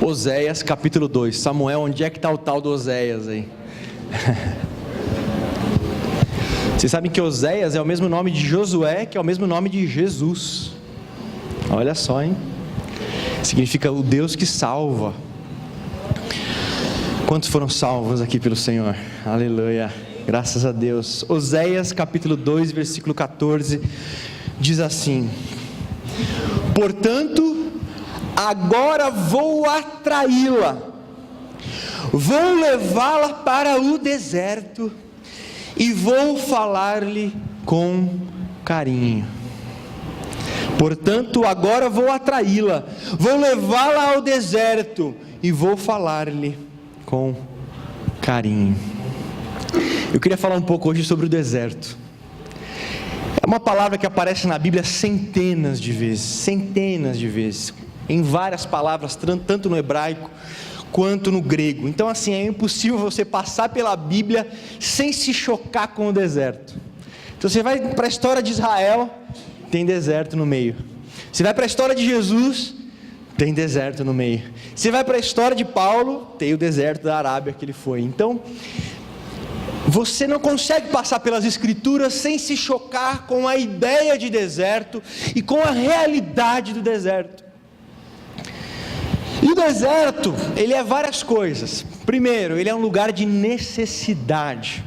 Oséias capítulo 2. Samuel, onde é que está o tal do Oséias aí? Vocês sabem que Oséias é o mesmo nome de Josué, que é o mesmo nome de Jesus. Olha só, hein? Significa o Deus que salva. Quantos foram salvos aqui pelo Senhor? Aleluia, graças a Deus. Oséias capítulo 2, versículo 14, diz assim: portanto, agora vou atraí-la, vou levá-la para o deserto e vou falar-lhe com carinho. Portanto, agora vou atraí-la, vou levá-la ao deserto e vou falar-lhe com carinho. Eu queria falar um pouco hoje sobre o deserto. É uma palavra que aparece na Bíblia centenas de vezes, em várias palavras, tanto no hebraico quanto no grego. Então assim, é impossível você passar pela Bíblia sem se chocar com o deserto. Então você vai para a história de Israel, tem deserto no meio. Você vai para a história de Jesus, tem deserto no meio. Você vai para a história de Paulo, tem o deserto da Arábia que ele foi. Então, você não consegue passar pelas Escrituras sem se chocar com a ideia de deserto e com a realidade do deserto. E o deserto, ele é várias coisas. Primeiro, ele é um lugar de necessidade.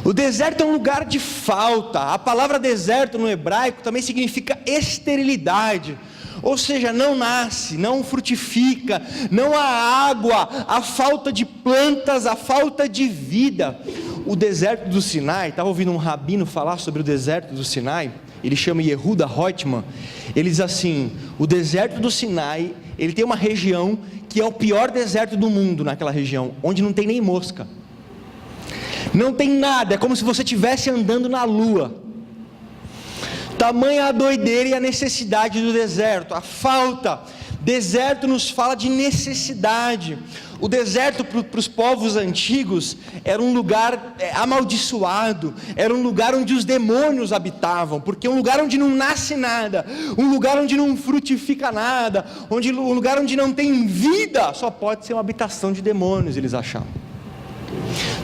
O deserto é um lugar de falta. A palavra deserto no hebraico também significa esterilidade. Ou seja, não nasce, não frutifica, não há água, a falta de plantas, a falta de vida. O deserto do Sinai, estava ouvindo um rabino falar sobre o deserto do Sinai, ele chama Yehuda Reutemann. Ele diz assim: o deserto do Sinai, ele tem uma região que é o pior deserto do mundo naquela região, onde não tem nem mosca, não tem nada, é como se você estivesse andando na lua. Tamanha a doideira e a necessidade do deserto, a falta. Deserto nos fala de necessidade. O deserto para os povos antigos era um lugar amaldiçoado, era um lugar onde os demônios habitavam, porque é um lugar onde não nasce nada, um lugar onde não frutifica nada, um lugar onde não tem vida, só pode ser uma habitação de demônios, eles achavam.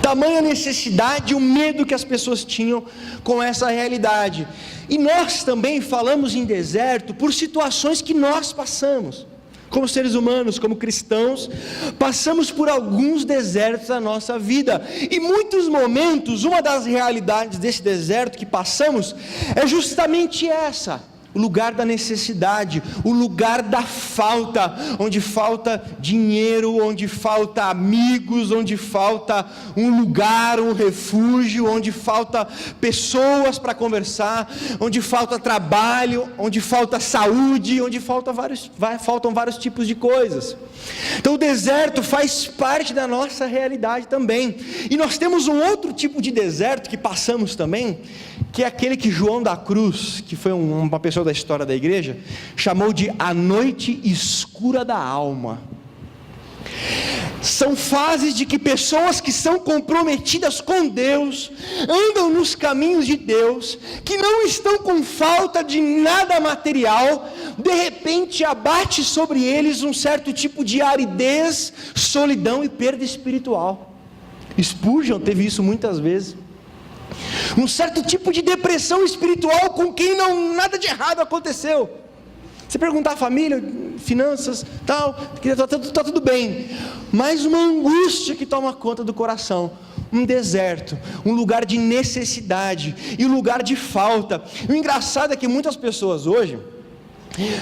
Tamanha necessidade e o medo que as pessoas tinham com essa realidade. E nós também falamos em deserto por situações que nós passamos, como seres humanos, como cristãos, passamos por alguns desertos na nossa vida, e muitos momentos, uma das realidades desse deserto que passamos, é justamente essa: o lugar da necessidade, o lugar da falta, onde falta dinheiro, onde falta amigos, onde falta um lugar, um refúgio, onde falta pessoas para conversar, onde falta trabalho, onde falta saúde, onde faltam vários tipos de coisas. Então o deserto faz parte da nossa realidade também. E nós temos um outro tipo de deserto que passamos também, que é aquele que João da Cruz, que foi uma pessoa da história da igreja, chamou de a noite escura da alma. São fases de que pessoas que são comprometidas com Deus, andam nos caminhos de Deus, que não estão com falta de nada material, de repente abate sobre eles um certo tipo de aridez, solidão e perda espiritual. Spurgeon teve isso muitas vezes. Um certo tipo de depressão espiritual com quem nada de errado aconteceu. Você perguntar à família, finanças, tal, está tudo bem, mas uma angústia que toma conta do coração, um deserto, um lugar de necessidade e um lugar de falta. O engraçado é que muitas pessoas hoje,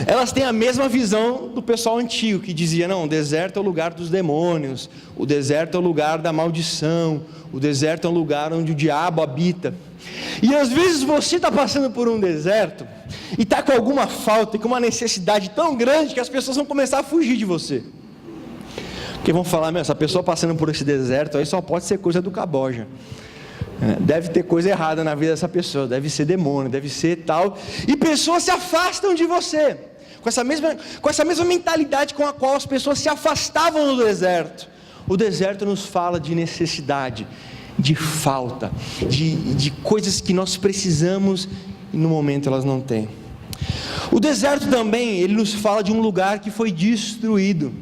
elas têm a mesma visão do pessoal antigo, que dizia: não, o deserto é o lugar dos demônios, o deserto é o lugar da maldição, o deserto é um lugar onde o diabo habita. E às vezes você está passando por um deserto e está com alguma falta e com uma necessidade tão grande que as pessoas vão começar a fugir de você, porque vão falar: essa pessoa passando por esse deserto aí só pode ser coisa do caboja, deve ter coisa errada na vida dessa pessoa, deve ser demônio, deve ser tal. E pessoas se afastam de você com essa mesma mentalidade com a qual as pessoas se afastavam do deserto. O deserto nos fala de necessidade, de falta, de coisas que nós precisamos e no momento elas não têm. O deserto também, ele nos fala de um lugar que foi destruído,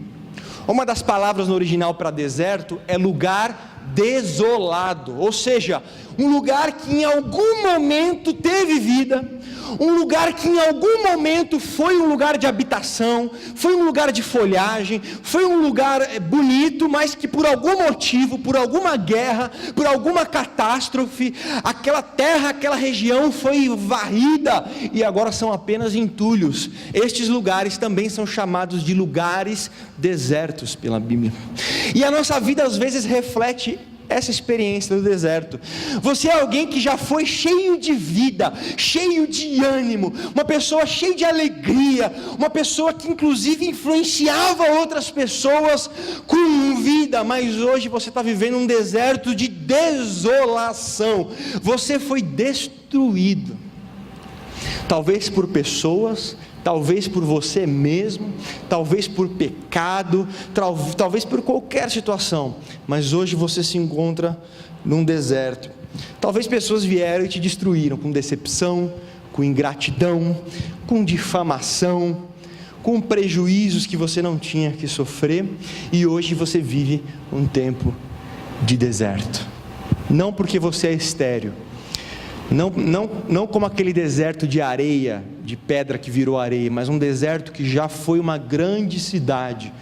Uma das palavras no original para deserto é lugar desolado, ou seja, um lugar que em algum momento teve vida, um lugar que em algum momento foi um lugar de habitação, foi um lugar de folhagem, foi um lugar bonito, mas que por algum motivo, por alguma guerra, por alguma catástrofe, aquela terra, aquela região foi varrida e agora são apenas entulhos. Estes lugares também são chamados de lugares desertos pela Bíblia. E a nossa vida às vezes reflete essa experiência do deserto. Você é alguém que já foi cheio de vida, cheio de ânimo, uma pessoa cheia de alegria, uma pessoa que inclusive influenciava outras pessoas com vida, mas hoje você está vivendo um deserto de desolação. Você foi destruído, talvez por pessoas, talvez por você mesmo, talvez por pecado, talvez por qualquer situação, mas hoje você se encontra num deserto. Talvez pessoas vieram e te destruíram com decepção, com ingratidão, com difamação, com prejuízos que você não tinha que sofrer, e hoje você vive um tempo de deserto. Não porque você é estéril, não como aquele deserto de areia, de pedra que virou areia, mas um deserto que já foi uma grande cidade,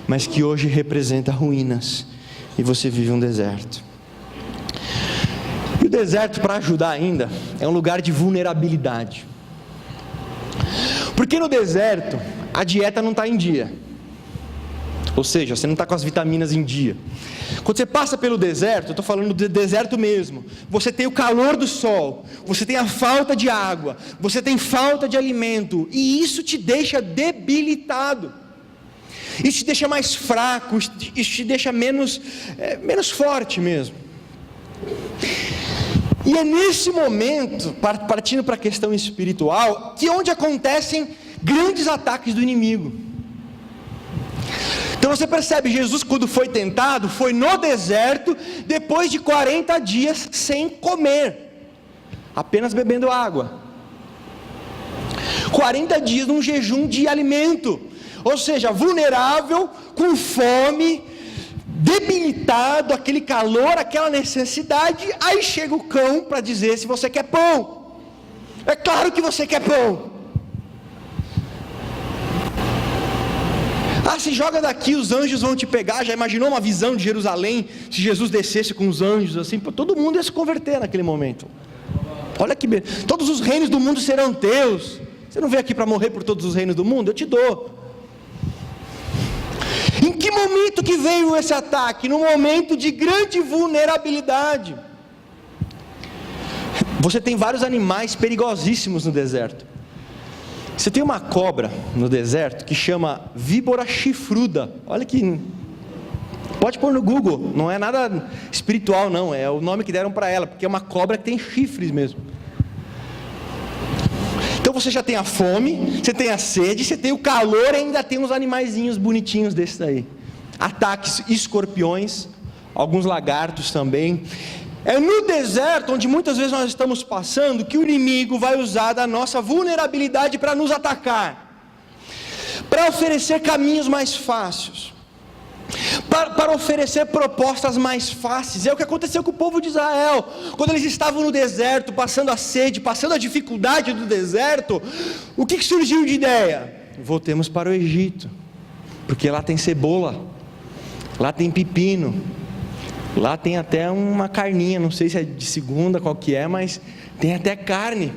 mas que hoje representa ruínas, e você vive um deserto. E o deserto, para ajudar ainda, é um lugar de vulnerabilidade, porque no deserto a dieta não está em dia, ou seja, você não está com as vitaminas em dia. Quando você passa pelo deserto, eu estou falando do deserto mesmo, você tem o calor do sol, você tem a falta de água, você tem falta de alimento, e isso te deixa debilitado, isso te deixa mais fraco, isso te deixa menos forte mesmo. E é nesse momento, partindo para a questão espiritual, que onde acontecem grandes ataques do inimigo. Então você percebe, Jesus quando foi tentado, foi no deserto, depois de 40 dias sem comer, apenas bebendo água, 40 dias num jejum de alimento, ou seja, vulnerável, com fome, debilitado, aquele calor, aquela necessidade. Aí chega o cão para dizer se você quer pão. É claro que você quer pão. Se joga daqui, os anjos vão te pegar. Já imaginou uma visão de Jerusalém, se Jesus descesse com os anjos assim? Todo mundo ia se converter naquele momento. Olha que beleza. Todos os reinos do mundo serão teus. Você não veio aqui para morrer por todos os reinos do mundo? Eu te dou. Em que momento que veio esse ataque? Num momento de grande vulnerabilidade. Você tem vários animais perigosíssimos no deserto. Você tem uma cobra no deserto que chama víbora chifruda. Olha que... Pode pôr no Google, não é nada espiritual não, é o nome que deram para ela, porque é uma cobra que tem chifres mesmo. Então você já tem a fome, você tem a sede, você tem o calor e ainda tem uns animaizinhos bonitinhos desses aí. Ataques, escorpiões, alguns lagartos também. É no deserto, onde muitas vezes nós estamos passando, que o inimigo vai usar da nossa vulnerabilidade para nos atacar, para oferecer caminhos mais fáceis, para oferecer propostas mais fáceis. É o que aconteceu com o povo de Israel, quando eles estavam no deserto, passando a sede, passando a dificuldade do deserto. O que surgiu de ideia? Voltemos para o Egito, porque lá tem cebola, lá tem pepino, lá tem até uma carninha, não sei se é de segunda, qual que é, mas tem até carne.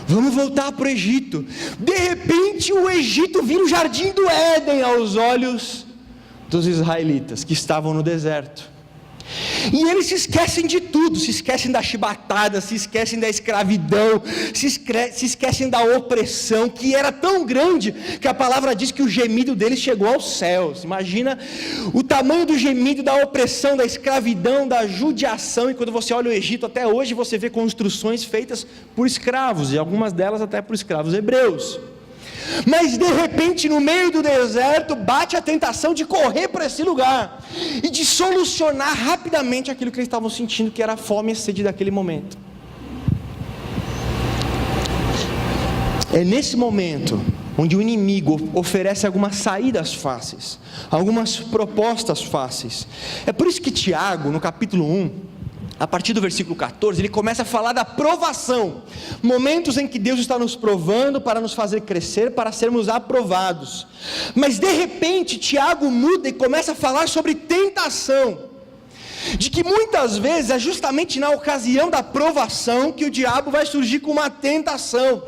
Vamos voltar para o Egito. De repente o Egito vira o jardim do Éden aos olhos dos israelitas que estavam no deserto. E eles se esquecem de tudo, se esquecem da chibatada, se esquecem da escravidão, se esquecem da opressão, que era tão grande, que a palavra diz que o gemido deles chegou aos céus. Imagina o tamanho do gemido, da opressão, da escravidão, da judiação. E quando você olha o Egito, até hoje você vê construções feitas por escravos, e algumas delas até por escravos hebreus. Mas de repente no meio do deserto bate a tentação de correr para esse lugar e de solucionar rapidamente aquilo que eles estavam sentindo, que era a fome e a sede daquele momento. É nesse momento onde o inimigo oferece algumas saídas fáceis, algumas propostas fáceis. É por isso que Tiago, no capítulo 1, a partir do versículo 14, ele começa a falar da provação, momentos em que Deus está nos provando para nos fazer crescer, para sermos aprovados. Mas de repente Tiago muda e começa a falar sobre tentação, de que muitas vezes é justamente na ocasião da provação que o diabo vai surgir com uma tentação.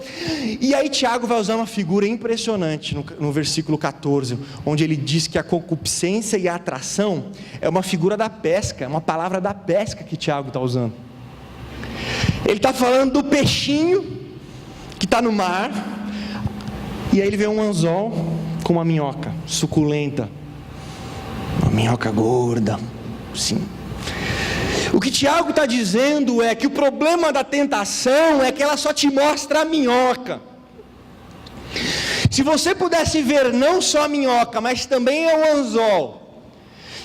E aí Tiago vai usar uma figura impressionante no versículo 14, onde ele diz que a concupiscência e a atração é uma figura da pesca, é uma palavra da pesca que Tiago está usando. Ele está falando do peixinho que está no mar, e aí ele vê um anzol com uma minhoca suculenta, uma minhoca gorda, sim. O que Tiago está dizendo é que o problema da tentação é que ela só te mostra a minhoca. Se você pudesse ver não só a minhoca, mas também o anzol,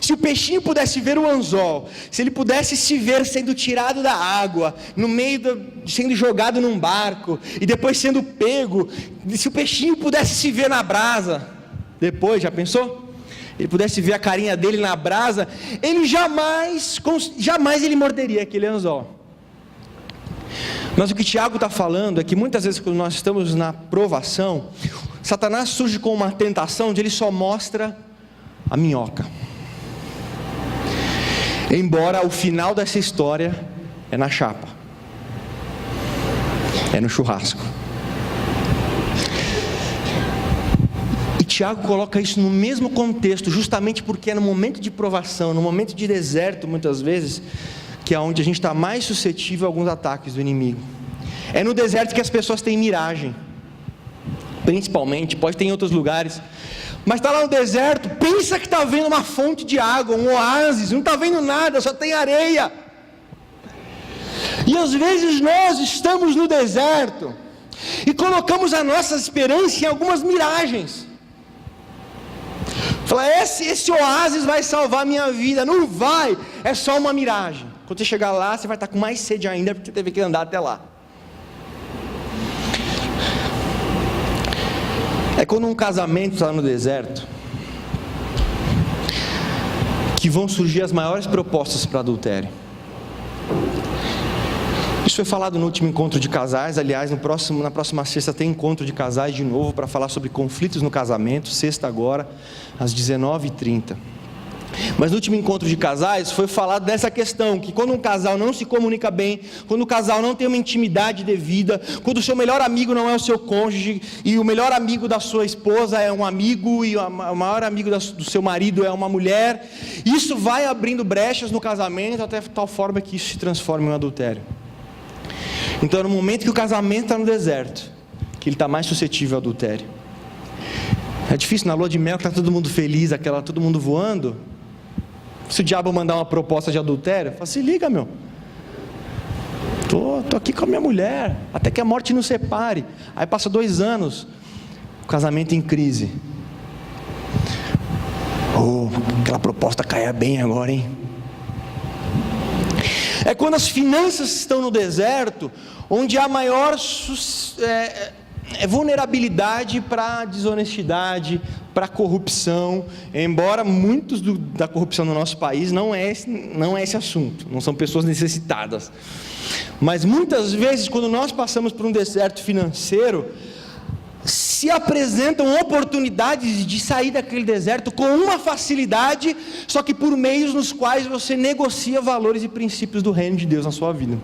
se o peixinho pudesse ver o anzol, se ele pudesse se ver sendo tirado da água, no meio sendo jogado num barco, e depois sendo pego, se o peixinho pudesse se ver na brasa, depois, já pensou? Ele pudesse ver a carinha dele na brasa, ele jamais ele morderia aquele anzol. Mas o que Tiago está falando é que muitas vezes quando nós estamos na provação, Satanás surge com uma tentação onde ele só mostra a minhoca. Embora o final dessa história é na chapa, é no churrasco. Tiago coloca isso no mesmo contexto, justamente porque é no momento de provação, no momento de deserto, muitas vezes, que é onde a gente está mais suscetível a alguns ataques do inimigo. É no deserto que as pessoas têm miragem, principalmente, pode ter em outros lugares, mas está lá no deserto, pensa que está vendo uma fonte de água, um oásis, não está vendo nada, só tem areia. E às vezes nós estamos no deserto e colocamos a nossa esperança em algumas miragens. Fala, esse oásis vai salvar a minha vida. Não vai, é só uma miragem. Quando você chegar lá, você vai estar com mais sede ainda, porque você teve que andar até lá. É quando um casamento está no deserto que vão surgir as maiores propostas para adultério. Isso foi falado no último encontro de casais. Aliás, na próxima sexta tem encontro de casais de novo para falar sobre conflitos no casamento. Sexta agora, às 19h30. Mas no último encontro de casais foi falado dessa questão, que quando um casal não se comunica bem, quando o casal não tem uma intimidade devida, quando o seu melhor amigo não é o seu cônjuge, e o melhor amigo da sua esposa é um amigo, e o maior amigo do seu marido é uma mulher, isso vai abrindo brechas no casamento, até tal forma que isso se transforma em um adultério. Então no momento que o casamento está no deserto, que ele está mais suscetível ao adultério. É difícil na lua de mel, que está todo mundo feliz, todo mundo voando. Se o diabo mandar uma proposta de adultério, fala, se liga, meu, tô aqui com a minha mulher, até que a morte nos separe. Aí passa 2 anos, o casamento em crise. Aquela proposta caia bem agora, hein? É quando as finanças estão no deserto, onde há maior vulnerabilidade para desonestidade, para corrupção, embora muitos da corrupção no nosso país não é esse assunto, não são pessoas necessitadas, mas muitas vezes quando nós passamos por um deserto financeiro, se apresentam oportunidades de sair daquele deserto com uma facilidade, só que por meios nos quais você negocia valores e princípios do reino de Deus na sua vida.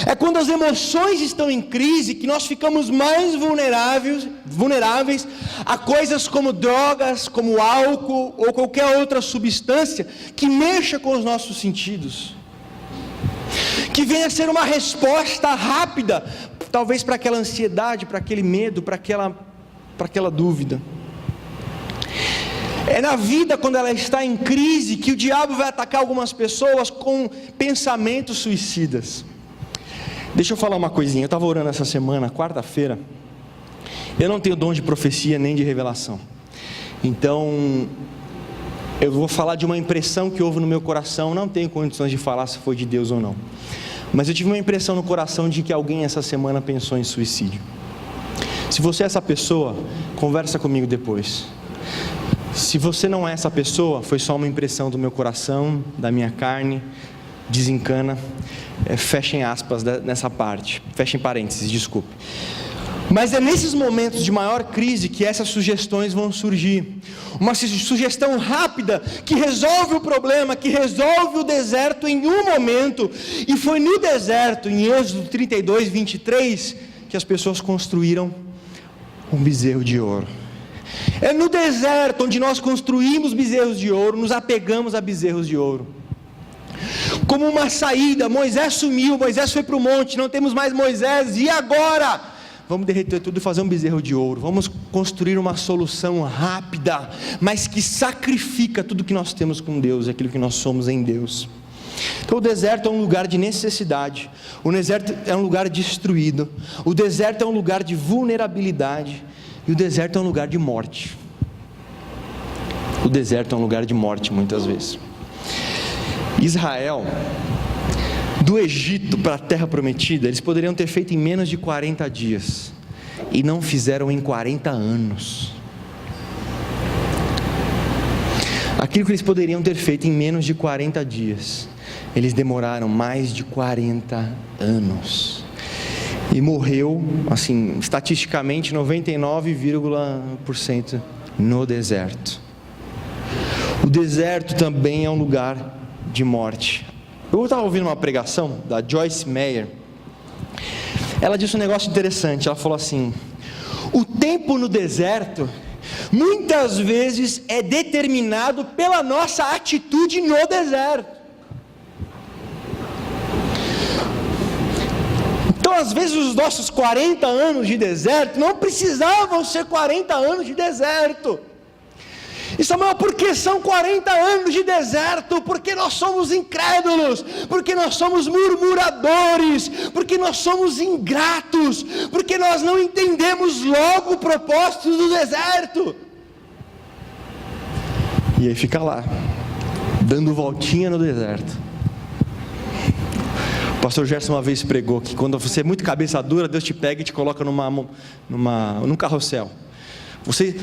É quando as emoções estão em crise que nós ficamos mais vulneráveis a coisas como drogas, como álcool ou qualquer outra substância que mexa com os nossos sentidos, que venha a ser uma resposta rápida, talvez para aquela ansiedade, para aquele medo, para aquela dúvida. É na vida, quando ela está em crise, que o diabo vai atacar algumas pessoas com pensamentos suicidas. Deixa eu falar uma coisinha. Eu estava orando essa semana, quarta-feira. Eu não tenho dom de profecia nem de revelação. Então, eu vou falar de uma impressão que houve no meu coração. Não tenho condições de falar se foi de Deus ou não. Mas eu tive uma impressão no coração de que alguém essa semana pensou em suicídio. Se você é essa pessoa, conversa comigo depois. Se você não é essa pessoa, foi só uma impressão do meu coração, da minha carne, desencana. Fechem aspas nessa parte, fechem parênteses, desculpe. Mas é nesses momentos de maior crise que essas sugestões vão surgir. Uma sugestão rápida que resolve o problema, que resolve o deserto em um momento. E foi no deserto, em Êxodo 32, 23, que as pessoas construíram um bezerro de ouro. É no deserto onde nós construímos bezerros de ouro, nos apegamos a bezerros de ouro. Como uma saída, Moisés sumiu, Moisés foi para o monte, não temos mais Moisés, e agora? Vamos derreter tudo e fazer um bezerro de ouro. Vamos construir uma solução rápida, mas que sacrifica tudo que nós temos com Deus, aquilo que nós somos em Deus. Então o deserto é um lugar de necessidade, o deserto é um lugar destruído, o deserto é um lugar de vulnerabilidade, e o deserto é um lugar de morte. O deserto é um lugar de morte muitas vezes. Israel, do Egito para a terra prometida, eles poderiam ter feito em menos de 40 dias, e não fizeram em 40 anos. Aquilo que eles poderiam ter feito em menos de 40 dias, eles demoraram mais de 40 anos. E morreu, assim, estatisticamente 99,% no deserto. O deserto também é um lugar de morte. Eu estava ouvindo uma pregação da Joyce Meyer. Ela disse um negócio interessante. Ela falou assim: o tempo no deserto muitas vezes é determinado pela nossa atitude no deserto. Então, às vezes, os nossos 40 anos de deserto não precisavam ser 40 anos de deserto. E Samuel, por que são 40 anos de deserto? Porque nós somos incrédulos, porque nós somos murmuradores, porque nós somos ingratos, porque nós não entendemos logo o propósito do deserto. E aí fica lá, dando voltinha no deserto. O pastor Gerson uma vez pregou que quando você é muito cabeça dura, Deus te pega e te coloca num carrossel. Você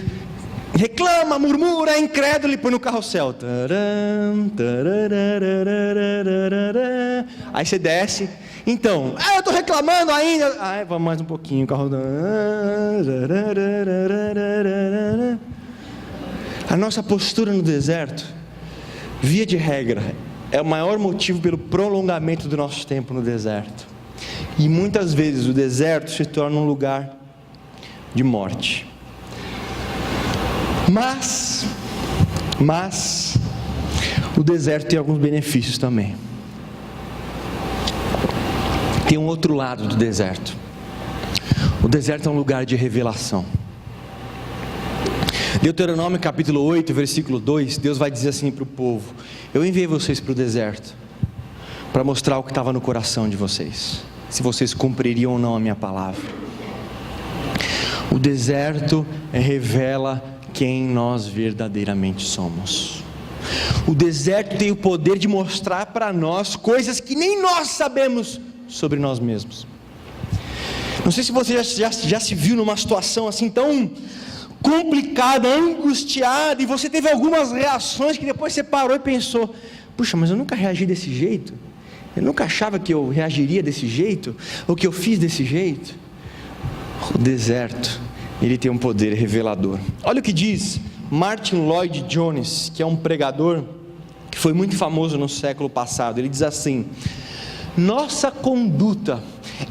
reclama, murmura, é incrédulo e põe no carrossel. Aí você desce. Então, eu estou reclamando ainda. Vamos mais um pouquinho. A nossa postura no deserto, via de regra, é o maior motivo pelo prolongamento do nosso tempo no deserto. E muitas vezes o deserto se torna um lugar de morte. Mas o deserto tem alguns benefícios também. Tem um outro lado do deserto. O deserto é um lugar de revelação. Deuteronômio capítulo 8, versículo 2, Deus vai dizer assim para o povo: eu enviei vocês para o deserto para mostrar o que estava no coração de vocês, se vocês cumpririam ou não a minha palavra. O deserto revela quem nós verdadeiramente somos. O deserto tem o poder de mostrar para nós coisas que nem nós sabemos sobre nós mesmos. Não sei se você já se viu numa situação assim tão complicada, angustiada, e você teve algumas reações que depois você parou e pensou: puxa, mas eu nunca reagi desse jeito, eu nunca achava que eu reagiria desse jeito, ou que eu fiz desse jeito. O deserto, ele tem um poder revelador. Olha o que diz Martin Lloyd Jones, que é um pregador que foi muito famoso no século passado. Ele diz assim: nossa conduta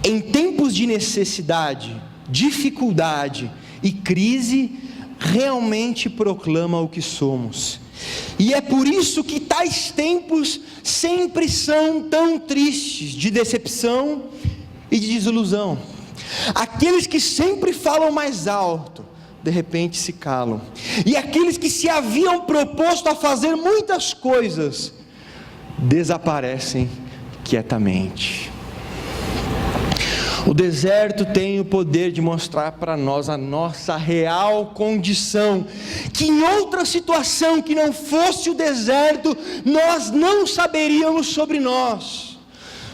em tempos de necessidade, dificuldade e crise realmente proclama o que somos. E é por isso que tais tempos sempre são tão tristes, de decepção e de desilusão. Aqueles que sempre falam mais alto, de repente se calam. E aqueles que se haviam proposto a fazer muitas coisas, desaparecem quietamente. O deserto tem o poder de mostrar para nós a nossa real condição, que em outra situação que não fosse o deserto, nós não saberíamos sobre nós.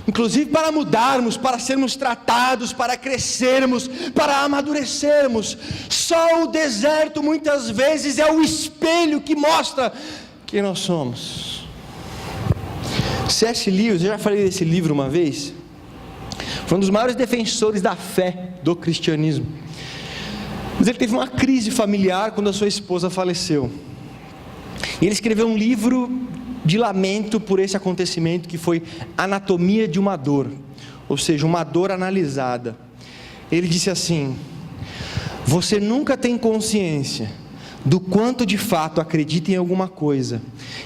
inclusive para mudarmos, para sermos tratados, para crescermos, para amadurecermos. Só o deserto muitas vezes é o espelho que mostra quem nós somos. C.S. Lewis, eu já falei desse livro uma vez, foi um dos maiores defensores da fé do cristianismo, mas ele teve uma crise familiar quando a sua esposa faleceu, e ele escreveu um livro de lamento por esse acontecimento, que foi Anatomia de uma Dor, ou seja, uma dor analisada. Ele disse assim: você nunca tem consciência do quanto de fato acredita em alguma coisa,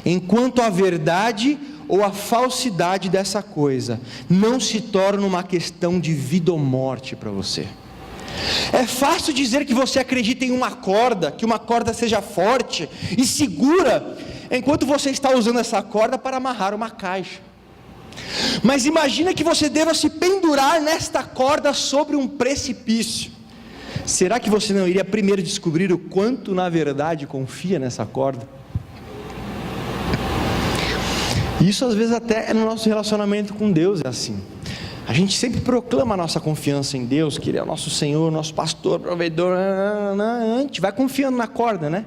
enquanto a verdade ou a falsidade dessa coisa não se torna uma questão de vida ou morte para você. É fácil dizer que você acredita em uma corda, que uma corda seja forte e segura, enquanto você está usando essa corda para amarrar uma caixa. Mas imagina que você deva se pendurar nesta corda sobre um precipício. Será que você não iria primeiro descobrir o quanto na verdade confia nessa corda? Isso às vezes até no nosso relacionamento com Deus é assim. A gente sempre proclama a nossa confiança em Deus, que Ele é o nosso Senhor, nosso pastor, provedor, a gente vai confiando na corda, né?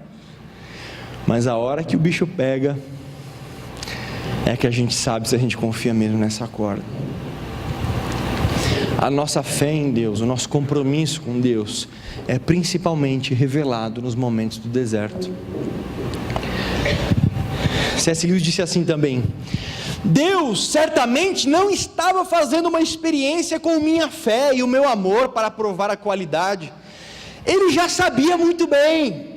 Mas a hora que o bicho pega, é que a gente sabe se a gente confia mesmo nessa corda. A nossa fé em Deus, o nosso compromisso com Deus, é principalmente revelado nos momentos do deserto. C.S. Lewis disse assim também: Deus certamente não estava fazendo uma experiência com minha fé e o meu amor para provar a qualidade. Ele já sabia muito bem.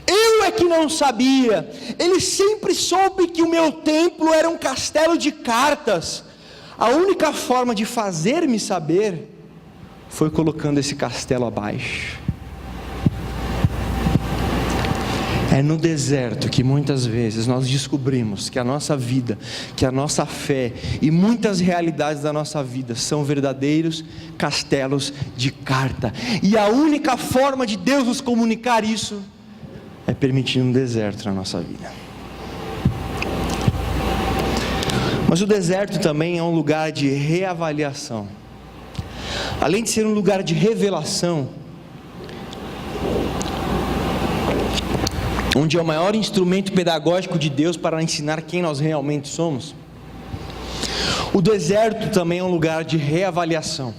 Eu é que não sabia. Ele sempre soube que o meu templo era um castelo de cartas. A única forma de fazer-me saber foi colocando esse castelo abaixo. É no deserto que muitas vezes nós descobrimos que a nossa vida, que a nossa fé e muitas realidades da nossa vida são verdadeiros castelos de carta. E a única forma de Deus nos comunicar isso é permitindo um deserto na nossa vida. Mas o deserto também é um lugar de reavaliação. Além de ser um lugar de revelação, onde é o maior instrumento pedagógico de Deus para ensinar quem nós realmente somos, o deserto também é um lugar de reavaliação.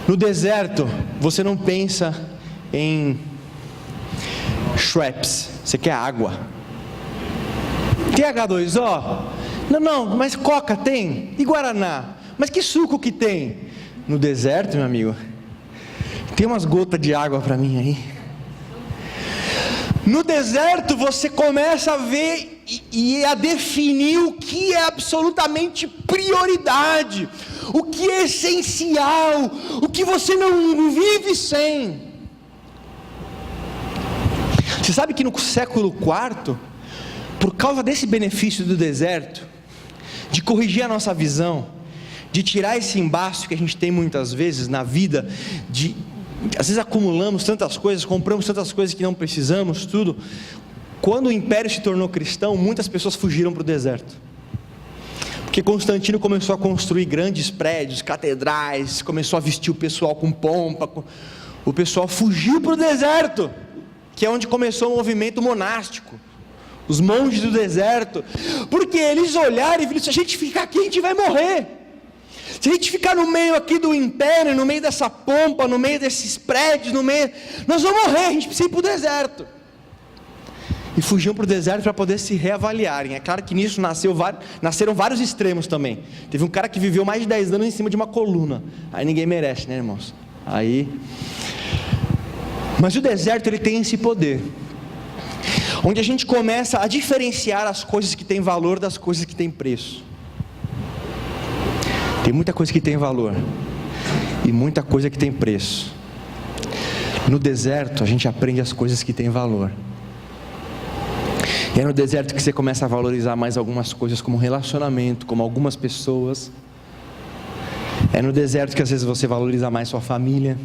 No deserto, você não pensa em Schweppes, você quer água. Tem H2O? Não, mas Coca tem? E Guaraná? Mas que suco que tem? No deserto, meu amigo, tem umas gotas de água para mim aí. No deserto você começa a ver e a definir o que é absolutamente prioridade, o que é essencial, o que você não vive sem. Você sabe que no século IV, por causa desse benefício do deserto, de corrigir a nossa visão, de tirar esse embaço que a gente tem muitas vezes na vida, às vezes acumulamos tantas coisas, compramos tantas coisas que não precisamos, tudo. Quando o império se tornou cristão, muitas pessoas fugiram para o deserto, porque Constantino começou a construir grandes prédios, catedrais, começou a vestir o pessoal com pompa, o pessoal fugiu para o deserto, que é onde começou o movimento monástico, os monges do deserto, porque eles olharam e viram: se a gente ficar aqui a gente vai morrer. Se a gente ficar no meio aqui do império, no meio dessa pompa, no meio desses prédios, nós vamos morrer, a gente precisa ir para o deserto. E fugiam para o deserto para poder se reavaliarem. É claro que nisso nasceram vários extremos também. Teve um cara que viveu mais de 10 anos em cima de uma coluna. Aí ninguém merece, né, irmãos? Mas o deserto, ele tem esse poder, onde a gente começa a diferenciar as coisas que têm valor das coisas que têm preço. Tem muita coisa que tem valor e muita coisa que tem preço. No deserto a gente aprende as coisas que têm valor. E é no deserto que você começa a valorizar mais algumas coisas, como relacionamento, como algumas pessoas. É no deserto que às vezes você valoriza mais sua família,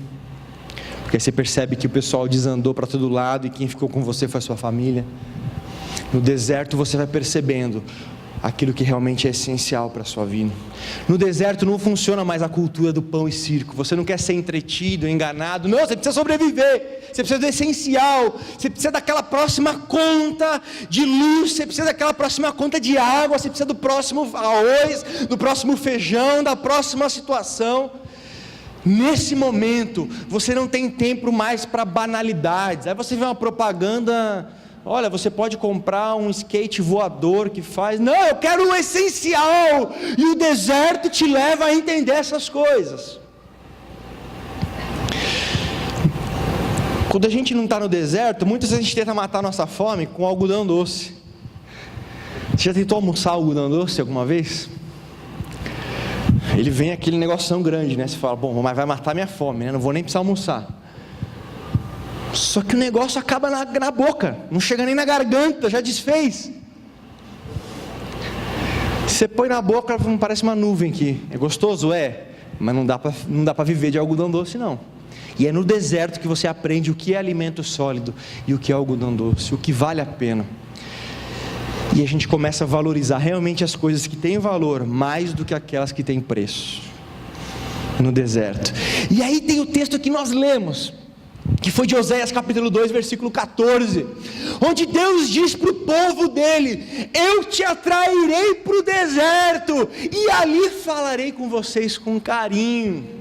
porque aí você percebe que o pessoal desandou para todo lado e quem ficou com você foi a sua família. No deserto você vai percebendo aquilo que realmente é essencial para a sua vida. No deserto não funciona mais a cultura do pão e circo. Você não quer ser entretido, enganado. Não, você precisa sobreviver. Você precisa do essencial. Você precisa daquela próxima conta de luz. Você precisa daquela próxima conta de água. Você precisa do próximo arroz, do próximo feijão, da próxima situação. Nesse momento, você não tem tempo mais para banalidades. Aí você vê uma propaganda: olha, você pode comprar um skate voador que faz. Não, eu quero o essencial. E o deserto te leva a entender essas coisas. Quando a gente não está no deserto, muitas vezes a gente tenta matar a nossa fome com algodão doce. Você já tentou almoçar algodão doce alguma vez? Ele vem aquele negoção grande, né? Você fala: bom, mas vai matar minha fome, né? Não vou nem precisar almoçar. Só que o negócio acaba na boca, não chega nem na garganta, já desfez. Você põe na boca, parece uma nuvem aqui. É gostoso? É, mas não dá para viver de algodão doce, não. E é no deserto que você aprende o que é alimento sólido e o que é algodão doce, o que vale a pena. E a gente começa a valorizar realmente as coisas que têm valor, mais do que aquelas que têm preço, no deserto. E aí tem o texto que nós lemos, que foi de Oséias capítulo 2, versículo 14, onde Deus diz para o povo dele: eu te atrairei para o deserto, e ali falarei com vocês com carinho.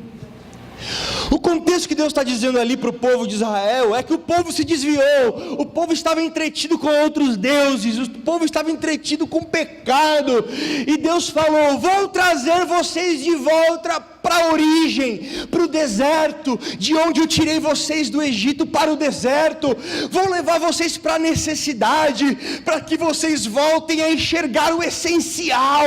O contexto que Deus está dizendo ali para o povo de Israel é que o povo se desviou, o povo estava entretido com outros deuses, o povo estava entretido com pecado, e Deus falou: vou trazer vocês de volta para a origem, para o deserto, de onde eu tirei vocês do Egito para o deserto. Vou levar vocês para a necessidade, para que vocês voltem a enxergar o essencial,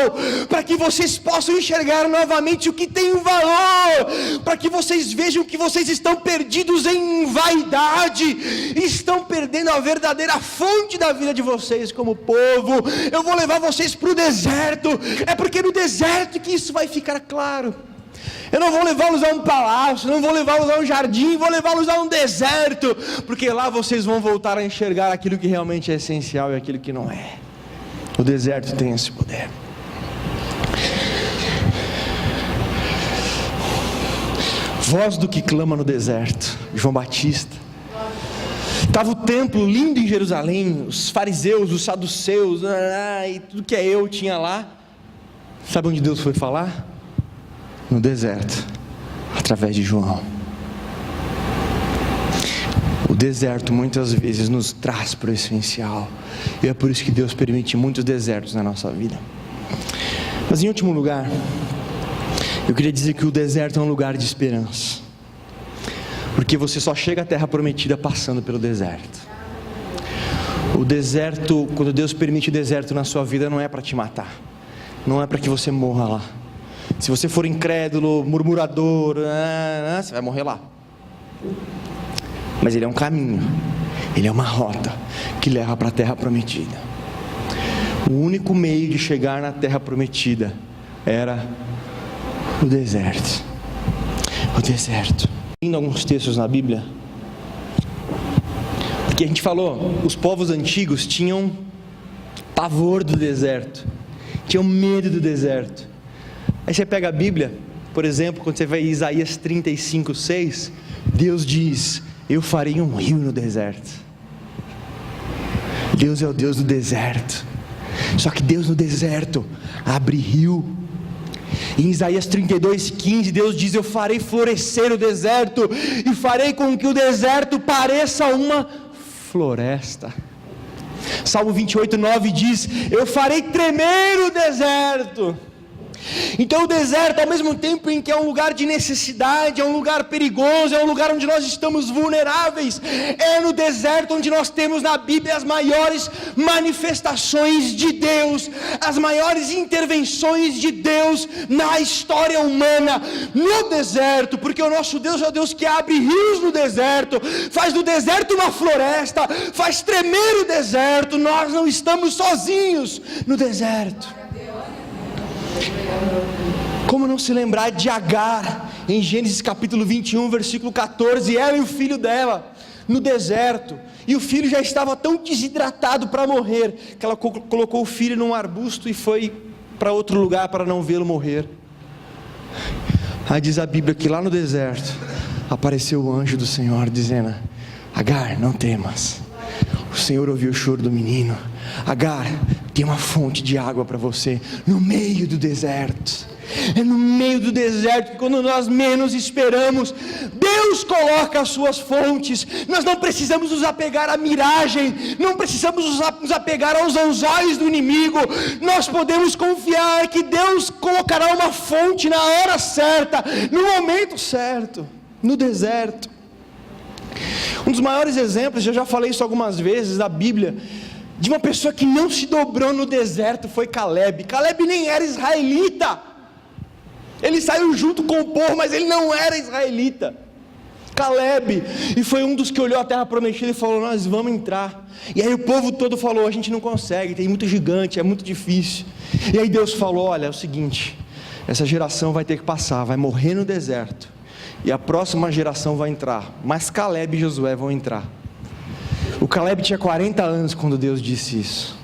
para que vocês possam enxergar novamente o que tem um valor, para que vocês vejam que vocês estão perdidos em vaidade, estão perdendo a verdadeira fonte da vida de vocês como povo. Eu vou levar vocês para o deserto, é porque no deserto que isso vai ficar claro. Eu não vou levá-los a um palácio, não vou levá-los a um jardim, vou levá-los a um deserto, porque lá vocês vão voltar a enxergar aquilo que realmente é essencial e aquilo que não é. O deserto tem esse poder. Voz do que clama no deserto, João Batista. Estava o templo lindo em Jerusalém, os fariseus, os saduceus, e tudo que é eu tinha lá. Sabe onde Deus foi falar? No deserto, através de João. O deserto muitas vezes nos traz para o essencial, e é por isso que Deus permite muitos desertos na nossa vida. Mas em último lugar, eu queria dizer que o deserto é um lugar de esperança, porque você só chega à terra prometida passando pelo deserto. O deserto, quando Deus permite o deserto na sua vida, não é para te matar, não é para que você morra lá. Se você for incrédulo, murmurador, você vai morrer lá. Mas ele é um caminho, ele é uma rota que leva para a terra prometida. O único meio de chegar na terra prometida era o deserto. O deserto. Em alguns textos na Bíblia, porque a gente falou, os povos antigos tinham pavor do deserto, tinham medo do deserto. Aí você pega a Bíblia, por exemplo, quando você vai em Isaías 35:6, Deus diz: eu farei um rio no deserto. Deus é o Deus do deserto. Só que Deus no deserto abre rio. Em Isaías 32:15, Deus diz: eu farei florescer o deserto, e farei com que o deserto pareça uma floresta. Salmo 28:9 diz: eu farei tremer o deserto. Então o deserto, ao mesmo tempo em que é um lugar de necessidade, é um lugar perigoso, é um lugar onde nós estamos vulneráveis, é no deserto onde nós temos na Bíblia as maiores manifestações de Deus, as maiores intervenções de Deus na história humana, no deserto, porque o nosso Deus é o Deus que abre rios no deserto, faz do deserto uma floresta, faz tremer o deserto. Nós não estamos sozinhos no deserto. Como não se lembrar de Agar, em Gênesis capítulo 21, versículo 14, ela e o filho dela, no deserto, e o filho já estava tão desidratado para morrer, que ela colocou o filho num arbusto e foi para outro lugar para não vê-lo morrer. Aí diz a Bíblia que lá no deserto apareceu o anjo do Senhor dizendo: Agar, não temas, o Senhor ouviu o choro do menino. Agar, tem uma fonte de água para você no meio do deserto. É no meio do deserto que, quando nós menos esperamos, Deus coloca as suas fontes. Nós não precisamos nos apegar à miragem, não precisamos nos apegar aos anzóis do inimigo. Nós podemos confiar que Deus colocará uma fonte na hora certa, no momento certo, no deserto. Um dos maiores exemplos, eu já falei isso algumas vezes, da Bíblia, de uma pessoa que não se dobrou no deserto, foi Caleb. Caleb nem era israelita, ele saiu junto com o povo, mas ele não era israelita. Caleb, e foi um dos que olhou a terra prometida e falou: nós vamos entrar. E aí o povo todo falou: a gente não consegue, tem muito gigante, é muito difícil. E aí Deus falou: olha, é o seguinte, essa geração vai ter que passar, vai morrer no deserto, e a próxima geração vai entrar, mas Caleb e Josué vão entrar. O Caleb tinha 40 anos quando Deus disse isso.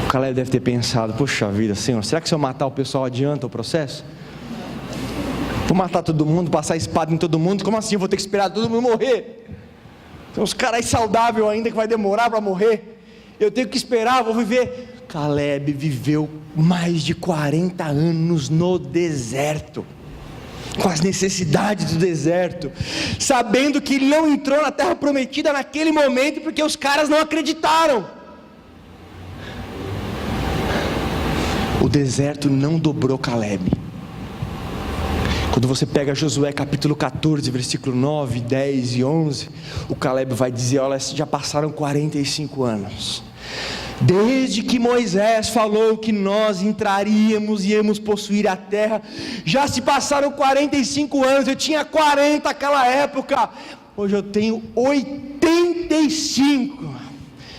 O Caleb deve ter pensado: poxa vida, Senhor, será que se eu matar o pessoal adianta o processo? Vou matar todo mundo, passar espada em todo mundo, como assim eu vou ter que esperar todo mundo morrer? Tem uns caras saudáveis ainda que vai demorar para morrer, eu tenho que esperar, vou viver. Caleb viveu mais de 40 anos no deserto, com as necessidades do deserto, sabendo que ele não entrou na terra prometida naquele momento, porque os caras não acreditaram. O deserto não dobrou Caleb. Quando você pega Josué capítulo 14, versículo 9, 10 e 11, o Caleb vai dizer: olha, já passaram 45 anos, desde que Moisés falou que nós entraríamos e íamos possuir a terra, já se passaram 45 anos, eu tinha 40 naquela época, hoje eu tenho 85,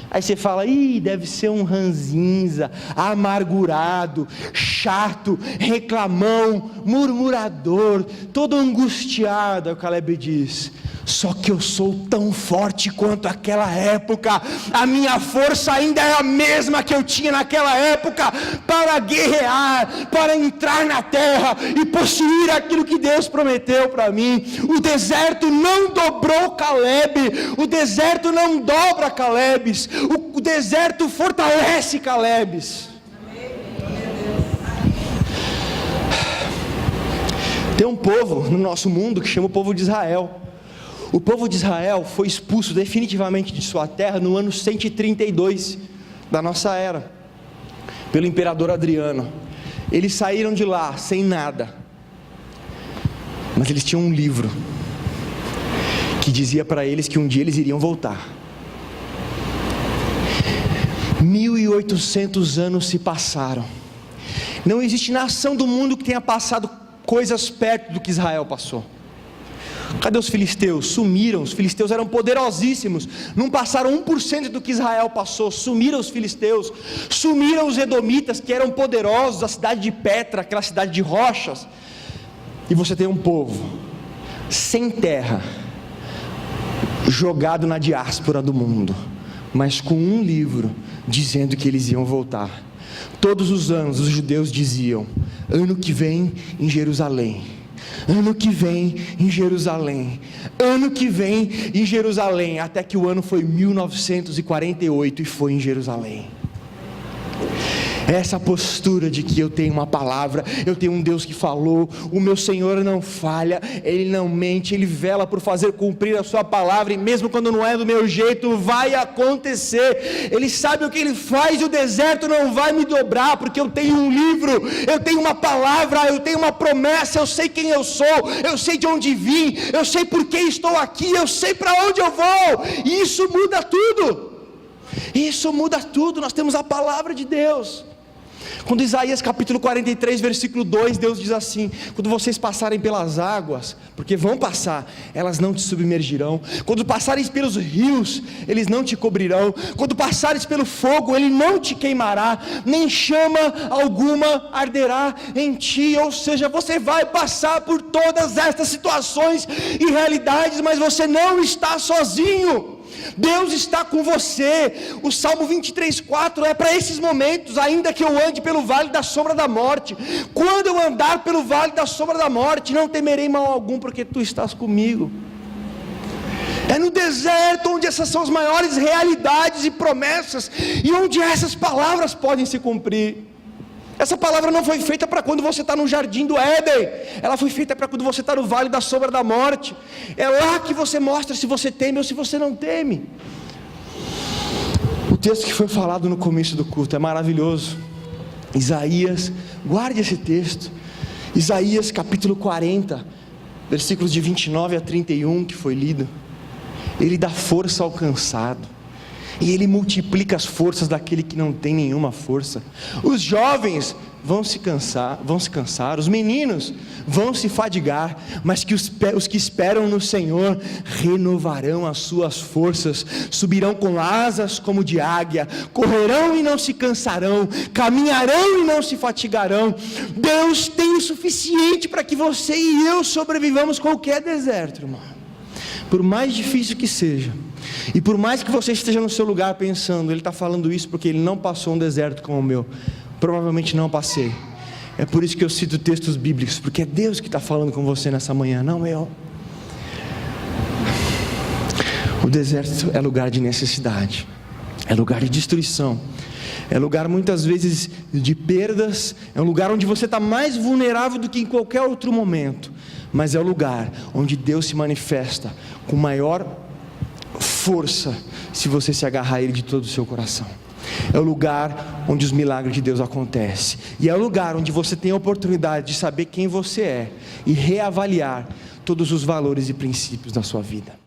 aí você fala: ih, deve ser um ranzinza, amargurado, chato, reclamão, murmurador, todo angustiado. Aí o Caleb diz: só que eu sou tão forte quanto aquela época, a minha força ainda é a mesma que eu tinha naquela época, para guerrear, para entrar na terra e possuir aquilo que Deus prometeu para mim. O deserto não dobrou Caleb, o deserto não dobra Calebes, o deserto fortalece Calebes. Tem um povo no nosso mundo que chama o povo de Israel. O povo de Israel foi expulso definitivamente de sua terra no ano 132 da nossa era, pelo imperador Adriano. Eles saíram de lá sem nada, mas eles tinham um livro que dizia para eles que um dia eles iriam voltar. 1800 anos se passaram. Não existe nação do mundo que tenha passado coisas perto do que Israel passou. Cadê os filisteus? Sumiram. Os filisteus eram poderosíssimos, não passaram 1% do que Israel passou. Sumiram os filisteus, sumiram os edomitas, que eram poderosos, a cidade de Petra, aquela cidade de rochas. E você tem um povo sem terra, jogado na diáspora do mundo, mas com um livro dizendo que eles iam voltar. Todos os anos os judeus diziam: ano que vem em Jerusalém, ano que vem em Jerusalém, ano que vem em Jerusalém, até que o ano foi 1948 e foi em Jerusalém. Essa postura de que eu tenho uma palavra, eu tenho um Deus que falou, o meu Senhor não falha, Ele não mente, Ele vela por fazer cumprir a sua palavra, e mesmo quando não é do meu jeito, vai acontecer. Ele sabe o que Ele faz, e o deserto não vai me dobrar, porque eu tenho um livro, eu tenho uma palavra, eu tenho uma promessa, eu sei quem eu sou, eu sei de onde vim, eu sei por que estou aqui, eu sei para onde eu vou, e isso muda tudo. Isso muda tudo. Nós temos a palavra de Deus. Quando Isaías capítulo 43, versículo 2, Deus diz assim: quando vocês passarem pelas águas, porque vão passar, elas não te submergirão. Quando passares pelos rios, eles não te cobrirão. Quando passares pelo fogo, ele não te queimará, nem chama alguma arderá em ti. Ou seja, você vai passar por todas estas situações e realidades, mas você não está sozinho. Deus está com você. O Salmo 23:4 é para esses momentos: ainda que eu ande pelo vale da sombra da morte, quando eu andar pelo vale da sombra da morte, não temerei mal algum, porque tu estás comigo. É no deserto onde essas são as maiores realidades e promessas, e onde essas palavras podem se cumprir. Essa palavra não foi feita para quando você está no jardim do Éden, ela foi feita para quando você está no vale da sombra da morte. É lá que você mostra se você teme ou se você não teme. O texto que foi falado no começo do culto é maravilhoso. Isaías, guarde esse texto, Isaías capítulo 40, versículos de 29 a 31 que foi lido. Ele dá força ao cansado, e ele multiplica as forças daquele que não tem nenhuma força. Os jovens vão se cansar, os meninos vão se fadigar, mas que os que esperam no Senhor renovarão as suas forças, subirão com asas como de águia, correrão e não se cansarão, caminharão e não se fatigarão. Deus tem o suficiente para que você e eu sobrevivamos qualquer deserto, irmão. Por mais difícil que seja, e por mais que você esteja no seu lugar pensando: ele está falando isso porque ele não passou um deserto como o meu. Provavelmente não passei. É por isso que eu cito textos bíblicos, porque é Deus que está falando com você nessa manhã, não eu. O deserto é lugar de necessidade, é lugar de destruição, é lugar muitas vezes de perdas, é um lugar onde você está mais vulnerável do que em qualquer outro momento, mas é o lugar onde Deus se manifesta com maior força, se você se agarrar a Ele de todo o seu coração. É o lugar onde os milagres de Deus acontecem, e é o lugar onde você tem a oportunidade de saber quem você é, e reavaliar todos os valores e princípios da sua vida.